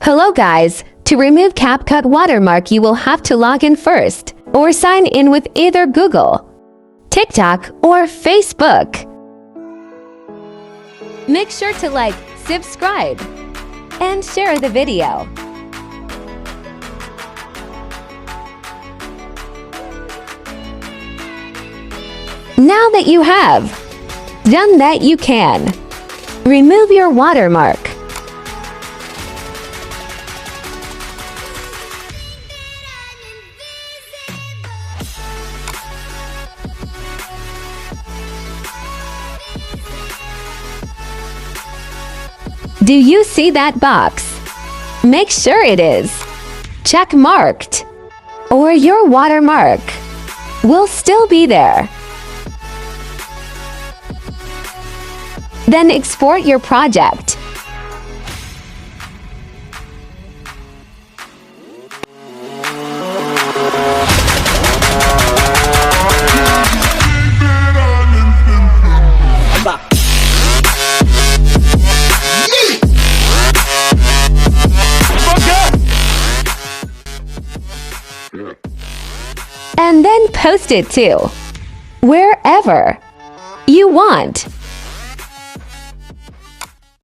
Hello guys, to remove CapCut watermark you will have to log in first, or sign in with either Google, TikTok, or Facebook. Make sure to like, subscribe, and share the video. Now that you have done that, you can remove your watermark. Do you see that box? Make sure it is check marked, or your watermark will still be there. Then export your project. And then post it to wherever you want.